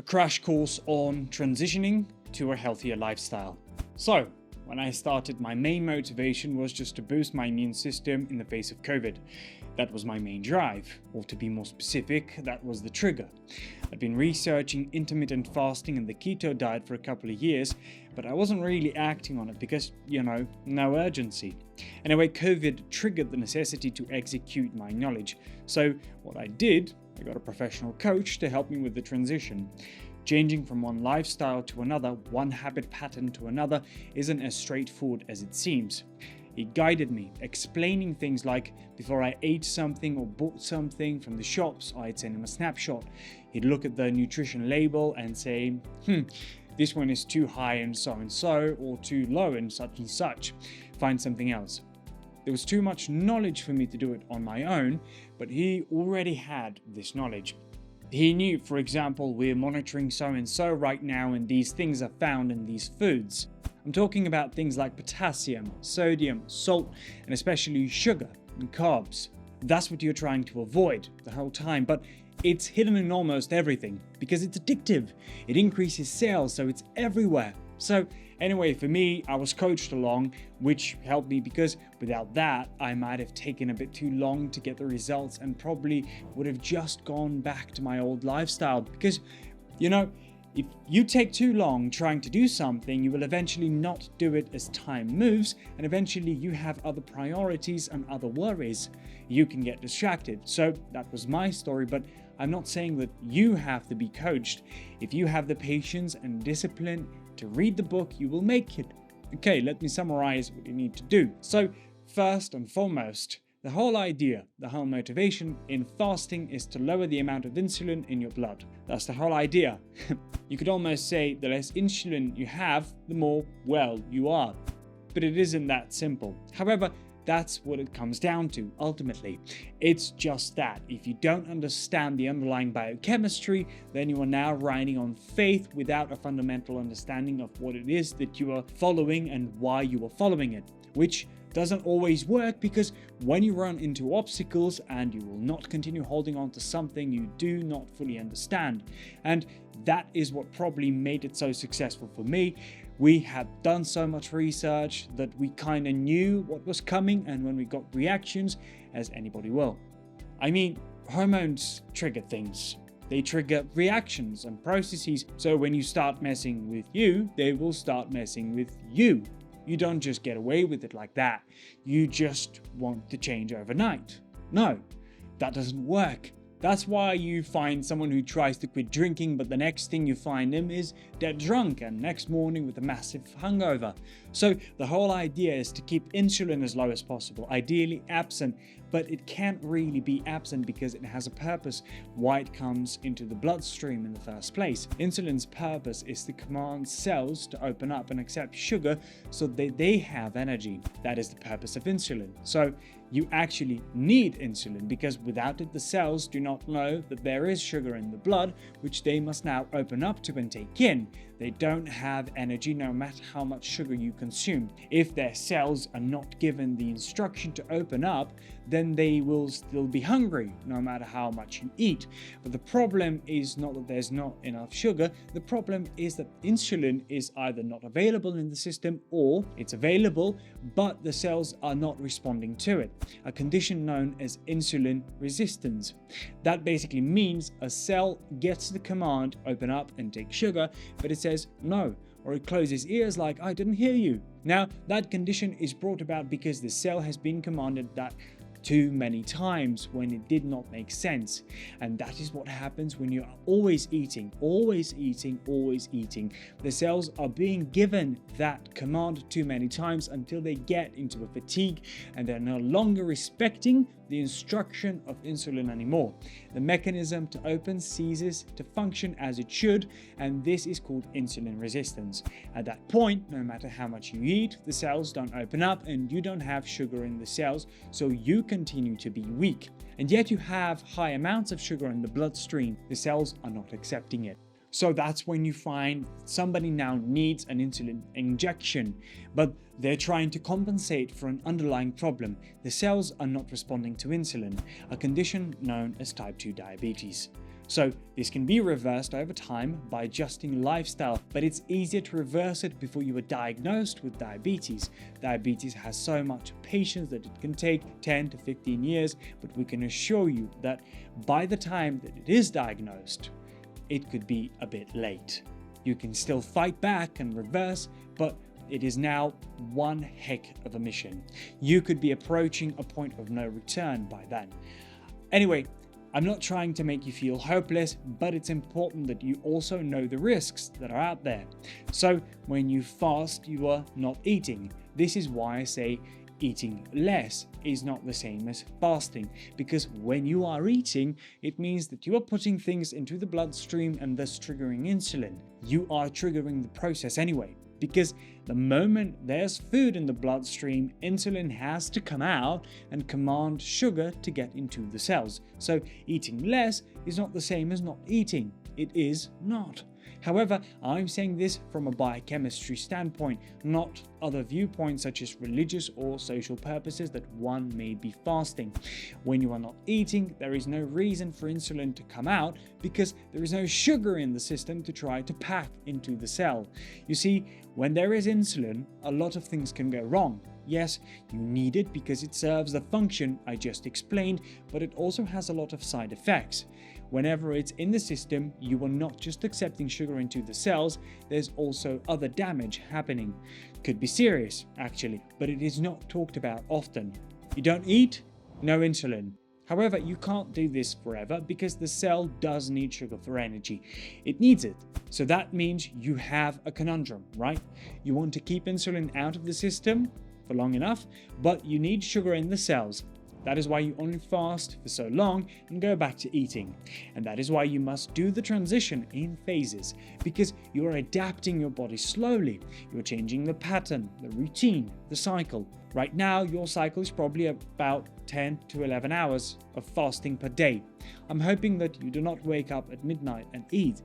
a crash course on transitioning to a healthier lifestyle. So, when I started, my main motivation was just to boost my immune system in the face of COVID. That was my main drive, or to be more specific, that was the trigger. I'd been researching intermittent fasting and the keto diet for a couple of years, but I wasn't really acting on it because, no urgency. Anyway, COVID triggered the necessity to execute my knowledge. So what I did, I got a professional coach to help me with the transition. Changing from one lifestyle to another, one habit pattern to another, isn't as straightforward as it seems. He guided me, explaining things like before I ate something or bought something from the shops, I'd send him a snapshot. He'd look at the nutrition label and say, this one is too high in so-and-so or too low in such and such. Find something else. There was too much knowledge for me to do it on my own, but he already had this knowledge. He knew, for example, we're monitoring so-and-so right now and these things are found in these foods. I'm talking about things like potassium, sodium, salt, and especially sugar and carbs. That's what you're trying to avoid the whole time, but it's hidden in almost everything because it's addictive. It increases sales, so it's everywhere. So anyway, for me, I was coached along, which helped me because without that, I might have taken a bit too long to get the results and probably would have just gone back to my old lifestyle. Because, if you take too long trying to do something, you will eventually not do it as time moves, and eventually you have other priorities and other worries. You can get distracted. So that was my story, but I'm not saying that you have to be coached. If you have the patience and discipline to read the book, you will make it. Okay, let me summarize what you need to do. So first and foremost, the whole idea, the whole motivation in fasting is to lower the amount of insulin in your blood. That's the whole idea. You could almost say the less insulin you have, the more well you are. But it isn't that simple. However, that's what it comes down to, ultimately. It's just that. If you don't understand the underlying biochemistry, then you are now riding on faith without a fundamental understanding of what it is that you are following and why you are following it, which doesn't always work because when you run into obstacles and you will not continue holding on to something you do not fully understand. And that is what probably made it so successful for me. We had done so much research that we kind of knew what was coming, and when we got reactions, as anybody will. I mean, hormones trigger things. They trigger reactions and processes. So when you start messing with you, they will start messing with you. You don't just get away with it like that. You just want to change overnight. No, that doesn't work. That's why you find someone who tries to quit drinking, but the next thing you find him is dead drunk and next morning with a massive hangover. So the whole idea is to keep insulin as low as possible, ideally absent, but it can't really be absent because it has a purpose why it comes into the bloodstream in the first place. Insulin's purpose is to command cells to open up and accept sugar so that they have energy. That is the purpose of insulin. So you actually need insulin because without it, the cells do not know that there is sugar in the blood, which they must now open up to and take in. They don't have energy no matter how much sugar you consume. If their cells are not given the instruction to open up, then they will still be hungry no matter how much you eat. But the problem is not that there's not enough sugar. The problem is that insulin is either not available in the system or it's available, but the cells are not responding to it. A condition known as insulin resistance. That basically means a cell gets the command, open up and take sugar, but it says no, or it closes ears like, I didn't hear you. Now, that condition is brought about because the cell has been commanded that too many times when it did not make sense. And that is what happens when you are always eating, always eating, always eating. The cells are being given that command too many times until they get into a fatigue and they're no longer respecting the instruction of insulin anymore. The mechanism to open ceases to function as it should, and this is called insulin resistance. At that point, no matter how much you eat, the cells don't open up and you don't have sugar in the cells, so you continue to be weak. And yet you have high amounts of sugar in the bloodstream. The cells are not accepting it. So that's when you find somebody now needs an insulin injection, but they're trying to compensate for an underlying problem. The cells are not responding to insulin, a condition known as type 2 diabetes. So this can be reversed over time by adjusting lifestyle, but it's easier to reverse it before you are diagnosed with diabetes. Diabetes has so much patience that it can take 10 to 15 years, but we can assure you that by the time that it is diagnosed, it could be a bit late. You can still fight back and reverse, but it is now one heck of a mission. You could be approaching a point of no return by then. Anyway, I'm not trying to make you feel hopeless, but it's important that you also know the risks that are out there. So when you fast, you are not eating. This is why I say eating less is not the same as fasting, because when you are eating, it means that you are putting things into the bloodstream and thus triggering insulin. You are triggering the process anyway, because the moment there's food in the bloodstream, insulin has to come out and command sugar to get into the cells. So eating less is not the same as not eating. It is not. However, I'm saying this from a biochemistry standpoint, not other viewpoints such as religious or social purposes that one may be fasting. When you are not eating, there is no reason for insulin to come out because there is no sugar in the system to try to pack into the cell. You see, when there is insulin, a lot of things can go wrong. Yes, you need it because it serves the function I just explained, but it also has a lot of side effects. Whenever it's in the system, you are not just accepting sugar into the cells, there's also other damage happening. Could be serious, actually, but it is not talked about often. You don't eat? No insulin. However, you can't do this forever because the cell does need sugar for energy. It needs it. So that means you have a conundrum, right? You want to keep insulin out of the system for long enough, but you need sugar in the cells. That is why you only fast for so long and go back to eating. And that is why you must do the transition in phases, because you are adapting your body slowly. You're changing the pattern, the routine, the cycle. Right now, your cycle is probably about 10 to 11 hours of fasting per day. I'm hoping that you do not wake up at midnight and eat.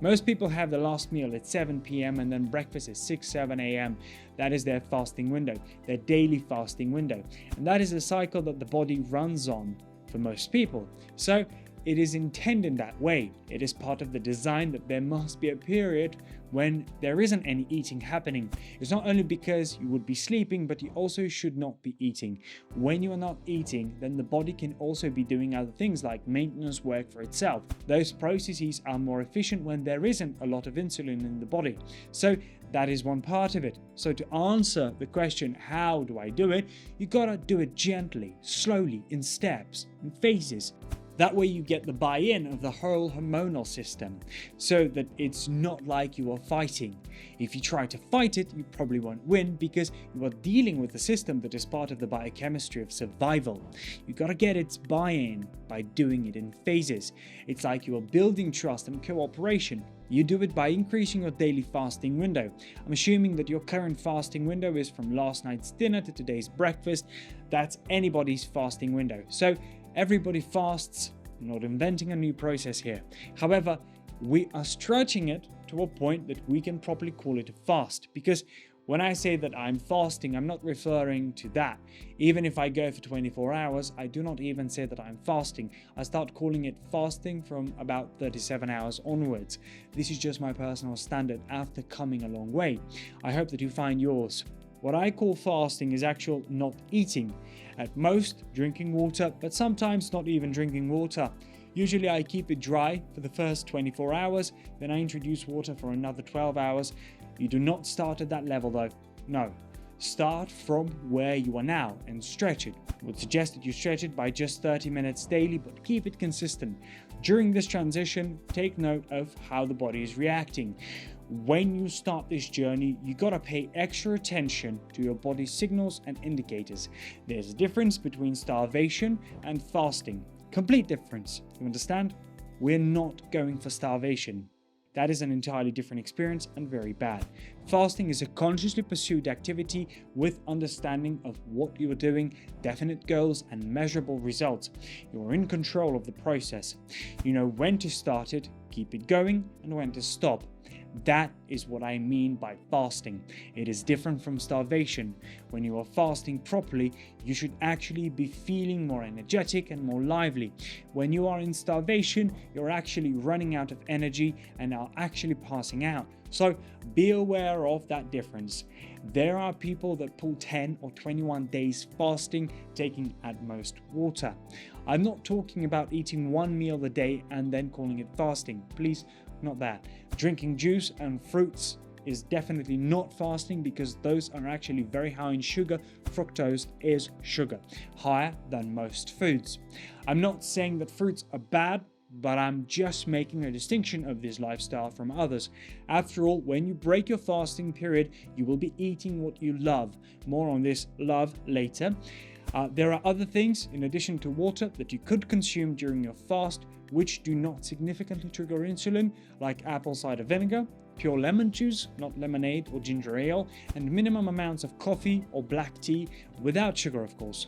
Most people have their last meal at 7 p.m. and then breakfast at 6, 7 a.m. That is their fasting window, their daily fasting window. And that is a cycle that the body runs on for most people. So it is intended that way. It is part of the design that there must be a period when there isn't any eating happening. It's not only because you would be sleeping, but you also should not be eating. When you are not eating, then the body can also be doing other things like maintenance work for itself. Those processes are more efficient when there isn't a lot of insulin in the body. So that is one part of it. So to answer the question, how do I do it? You gotta do it gently, slowly, in steps, in phases. That way you get the buy-in of the whole hormonal system, so that it's not like you are fighting. If you try to fight it, you probably won't win because you are dealing with a system that is part of the biochemistry of survival. You gotta get its buy-in by doing it in phases. It's like you are building trust and cooperation. You do it by increasing your daily fasting window. I'm assuming that your current fasting window is from last night's dinner to today's breakfast. That's anybody's fasting window. So everybody fasts. I'm not inventing a new process here. However, we are stretching it to a point that we can properly call it a fast, because when I say that I'm fasting, I'm not referring to that. Even if I go for 24 hours, I do not even say that I'm fasting. I start calling it fasting from about 37 hours onwards. This is just my personal standard after coming a long way. I hope that you find yours. What I call fasting is actual not eating. At most, drinking water, but sometimes not even drinking water. Usually I keep it dry for the first 24 hours, then I introduce water for another 12 hours. You do not start at that level though. No. Start from where you are now and stretch it. I would suggest that you stretch it by just 30 minutes daily, but keep it consistent. During this transition, take note of how the body is reacting. When you start this journey, you gotta pay extra attention to your body's signals and indicators. There's a difference between starvation and fasting. Complete difference. You understand? We're not going for starvation. That is an entirely different experience and very bad. Fasting is a consciously pursued activity with understanding of what you are doing, definite goals and measurable results. You are in control of the process. You know when to start it, keep it going, and when to stop. That is what I mean by fasting. It is different from starvation. When you are fasting properly, you should actually be feeling more energetic and more lively. When you are in starvation, you're actually running out of energy and are actually passing out. So be aware of that difference. There are people that pull 10 or 21 days fasting, taking at most water. I'm not talking about eating one meal a day and then calling it fasting. Please, not that. Drinking juice and fruits is definitely not fasting because those are actually very high in sugar. Fructose is sugar, higher than most foods. I'm not saying that fruits are bad, but I'm just making a distinction of this lifestyle from others. After all, when you break your fasting period, you will be eating what you love. More on this love later. There are other things in addition to water that you could consume during your fast which do not significantly trigger insulin, like apple cider vinegar, pure lemon juice, not lemonade or ginger ale, and minimum amounts of coffee or black tea without sugar, of course.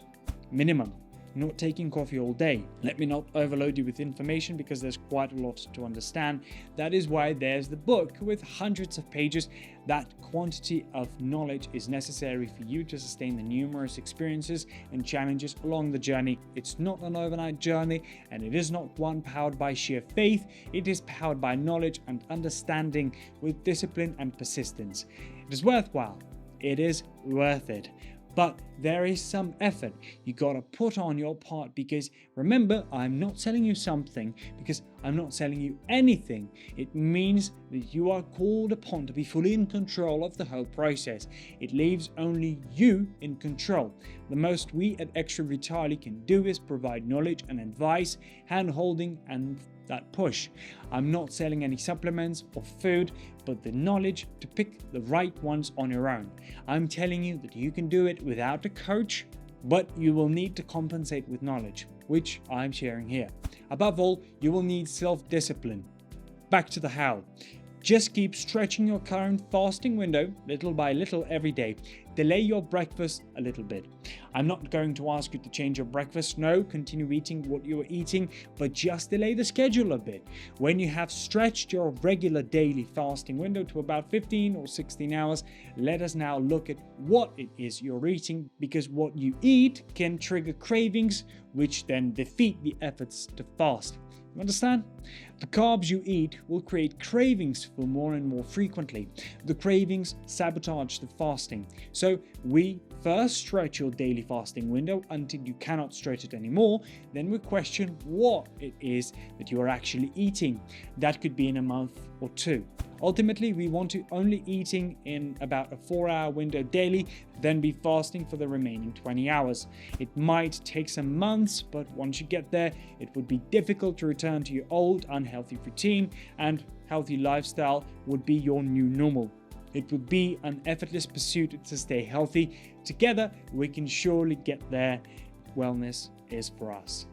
Minimum. Not taking coffee all day. Let me not overload you with information because there's quite a lot to understand. That is why there's the book with hundreds of pages. That quantity of knowledge is necessary for you to sustain the numerous experiences and challenges along the journey. It's not an overnight journey, and it is not one powered by sheer faith. It is powered by knowledge and understanding with discipline and persistence. It is worthwhile. It is worth it. But there is some effort you gotta put on your part, because remember, I'm not selling you something because I'm not selling you anything. It means that you are called upon to be fully in control of the whole process. It leaves only you in control. The most we at XtraVitali can do is provide knowledge and advice, hand-holding and that push. I'm not selling any supplements or food, but the knowledge to pick the right ones on your own. I'm telling you that you can do it without a coach, but you will need to compensate with knowledge, which I'm sharing here. Above all, you will need self-discipline. Back to the how. Just keep stretching your current fasting window little by little every day. Delay your breakfast a little bit. I'm not going to ask you to change your breakfast. No, continue eating what you are eating, but just delay the schedule a bit. When you have stretched your regular daily fasting window to about 15 or 16 hours, let us now look at what it is you're eating, because what you eat can trigger cravings, which then defeat the efforts to fast. You understand? The carbs you eat will create cravings for more and more frequently. The cravings sabotage the fasting. So we first stretch your daily fasting window until you cannot stretch it anymore. Then we question what it is that you are actually eating. That could be in a month or two. Ultimately, we want to only eating in about a 4-hour window daily, then be fasting for the remaining 20 hours. It might take some months, but once you get there, it would be difficult to return to your old unhealthy routine, and healthy lifestyle would be your new normal. It would be an effortless pursuit to stay healthy. Together, we can surely get there. Wellness is for us.